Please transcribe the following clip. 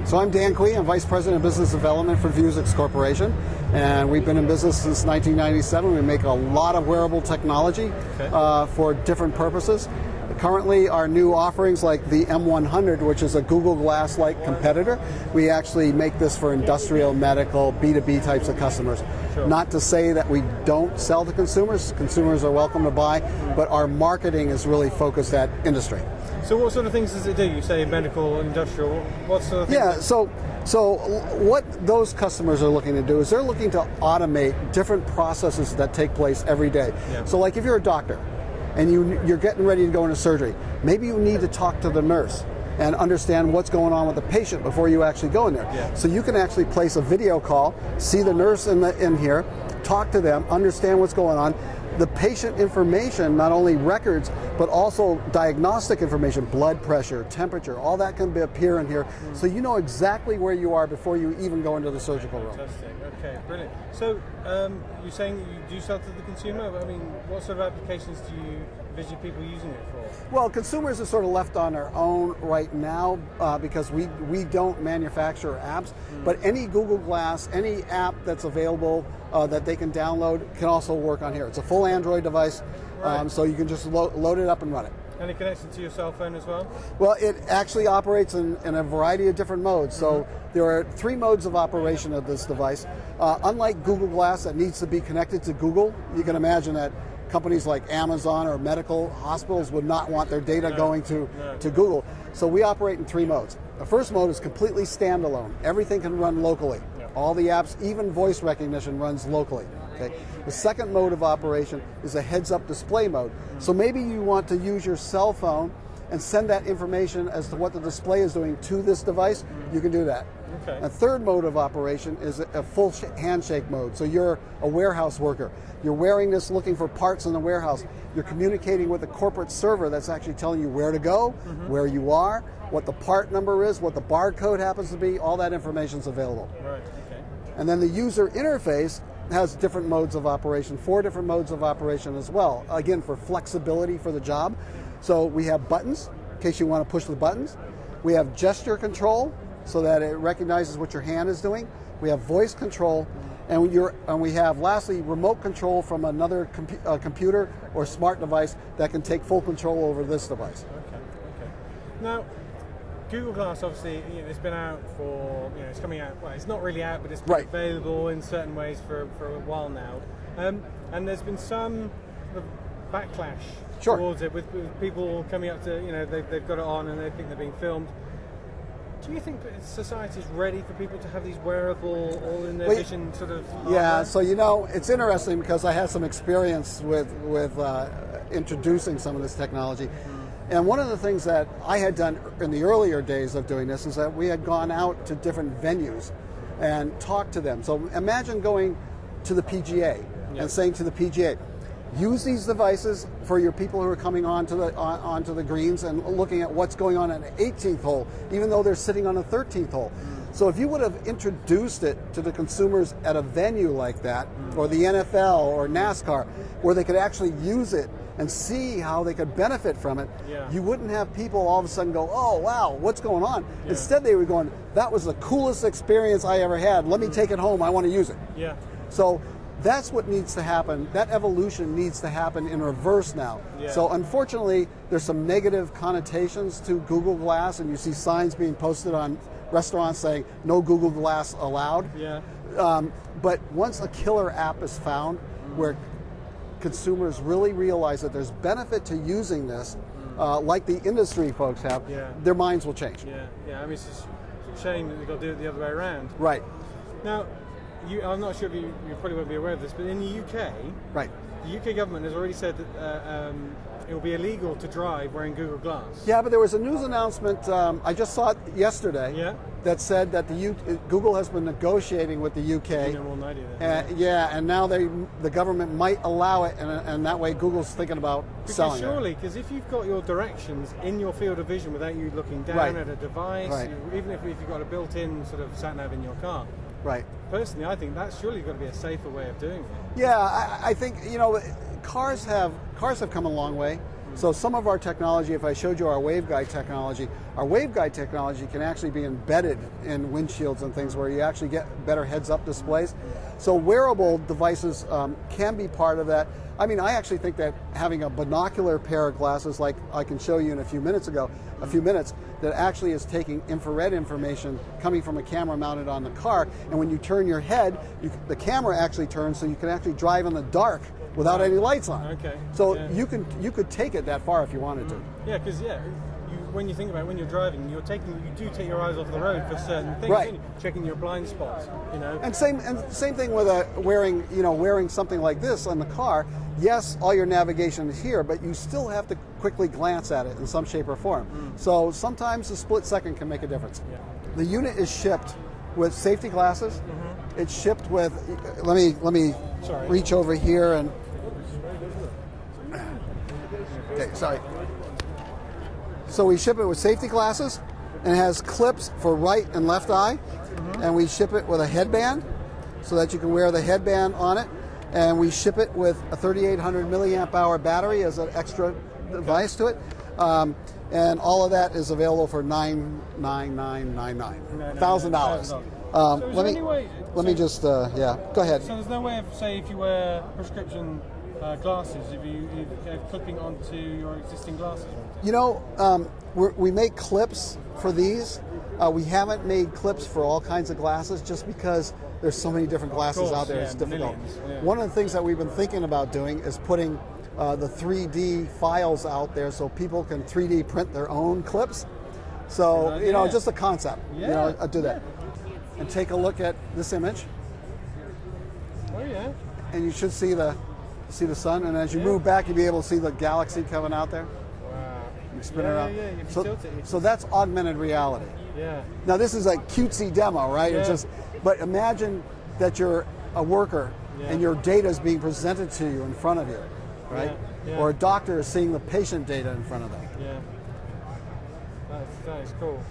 So I'm Dan Cui. I'm Vice President of Business Development for Vuzix Corporation, and we've been in business since 1997. We make a lot of wearable technology for different purposes. Currently, our new offerings like the M100, which is a Google Glass-like competitor, we actually make this for industrial, medical, B2B types of customers. Sure. Not to say that we don't sell to consumers. Consumers are welcome to buy, but our marketing is really focused at industry. So what sort of things does it do? You say medical, industrial, what sort of things? Yeah, so what those customers are looking to do is they're looking to automate different processes that take place every day. Yeah. So like if you're a doctor and you're getting ready to go into surgery, maybe you need to talk to the nurse and understand what's going on with the patient before you actually go in there. Yeah. So you can actually place a video call, see the nurse in here, talk to them, understand what's going on. The patient information, not only records, but also diagnostic information, blood pressure, temperature, all that can appear in here. So you know exactly where you are before you even go into the surgical room. Fantastic. Okay, brilliant. So you're saying you do sell to the consumer? I mean, what sort of applications do you envision people using it for? Well, consumers are sort of left on their own right now because we don't manufacture apps, but any Google Glass, any app that's available that they can download can also work on here. It's a full Android device, so you can just load it up and run it. And it connects to your cell phone as well? Well, it actually operates in a variety of different modes. So there are 3 modes of operation of this device. Unlike Google Glass that needs to be connected to Google, you can imagine that companies like Amazon or medical hospitals would not want their data going to Google. So we operate in 3 modes. The first mode is completely standalone. Everything can run locally. All the apps, even voice recognition, runs locally. Okay. The second mode of operation is a heads-up display mode. So maybe you want to use your cell phone and send that information as to what the display is doing to this device. You can do that. Okay. A third mode of operation is a full handshake mode. So you're a warehouse worker. You're wearing this looking for parts in the warehouse. You're communicating with a corporate server that's actually telling you where to go, where you are, what the part number is, what the barcode happens to be. All that information is available. Right, okay. And then the user interface has different modes of operation, 4 different modes of operation as well. Again, for flexibility for the job. So we have buttons, in case you want to push the buttons. We have gesture control, so that it recognizes what your hand is doing. We have voice control, and we have, lastly, remote control from another computer or smart device that can take full control over this device. Okay. Now, Google Glass, obviously, it's been out for, it's coming out, well, it's not really out, but it's been available in certain ways for a while now. And there's been some sort of backlash towards it with people coming up to, they've got it on and they think they're being filmed. Do you think that society is ready for people to have these wearable, all in their vision sort of hardware? Yeah, so it's interesting because I had some experience with introducing some of this technology. And one of the things that I had done in the earlier days of doing this is that we had gone out to different venues and talked to them. So imagine going to the PGA and saying to the PGA, use these devices for your people who are coming onto the greens and looking at what's going on the 18th hole, even though they're sitting on the 13th hole. So if you would have introduced it to the consumers at a venue like that, or the NFL or NASCAR, where they could actually use it and see how they could benefit from it, you wouldn't have people all of a sudden go, oh, wow, what's going on? Instead, they were going, that was the coolest experience I ever had. Let me take it home. I want to use it. Yeah. So that's what needs to happen. That evolution needs to happen in reverse now. Yeah. So unfortunately, there's some negative connotations to Google Glass, and you see signs being posted on restaurants saying, no Google Glass allowed. Yeah. But once a killer app is found where consumers really realize that there's benefit to using this, like the industry folks have, their minds will change. Yeah. I mean, it's just a shame that they've got to do it the other way around. Right. Now, I'm not sure if you probably won't be aware of this, but in the UK, the UK government has already said that it will be illegal to drive wearing Google Glass. Yeah, but there was a news announcement, I just saw it yesterday, that said that Google has been negotiating with the UK. No more than I do then. And now the government might allow it, and that way Google's thinking about selling it. Because if you've got your directions in your field of vision without you looking down at a device, even if you've got a built-in sort of sat-nav in your car, personally, I think that's surely got to be a safer way of doing it. Yeah, I think cars have come a long way. So some of our technology, if I showed you our waveguide technology can actually be embedded in windshields and things where you actually get better heads-up displays. So wearable devices can be part of that. I mean, I actually think that having a binocular pair of glasses, like I can show you in a few minutes, that actually is taking infrared information coming from a camera mounted on the car, and when you turn your head, the camera actually turns so you can actually drive in the dark without any lights on. Okay. So you could take it that far if you wanted to. Yeah, because when you think about it, when you're driving, you do take your eyes off the road for certain things, right? Checking your blind spots, you know. And same thing with wearing something like this on the car. Yes, all your navigation is here, but you still have to quickly glance at it in some shape or form. So sometimes a split second can make a difference. Yeah. The unit is shipped with safety glasses. It's shipped with. Let me reach over here and. Okay, sorry. So we ship it with safety glasses, and it has clips for right and left eye, and we ship it with a headband so that you can wear the headband on it, and we ship it with a 3,800 milliamp hour battery as an extra device to it, and all of that is available for $9,999, $1,000. Let me just go ahead. So there's no way of, say, if you wear prescription glasses, if you clipping onto your existing glasses? You know, we make clips for these. We haven't made clips for all kinds of glasses just because there's so many different glasses out there. It's difficult. One of the things that we've been thinking about doing is putting the 3D files out there so people can 3D print their own clips. So, just a concept. I'll do that. And take a look at this image. Oh, yeah. And you should see the sun, and as you move back, you'll be able to see the galaxy coming out there. Wow. You spin around. Yeah, you so, tilt it. So that's augmented reality. Yeah. Now this is a cutesy demo, right? Yeah. But imagine that you're a worker and your data is being presented to you in front of you, right? Yeah. Or a doctor is seeing the patient data in front of them. Yeah. That is cool.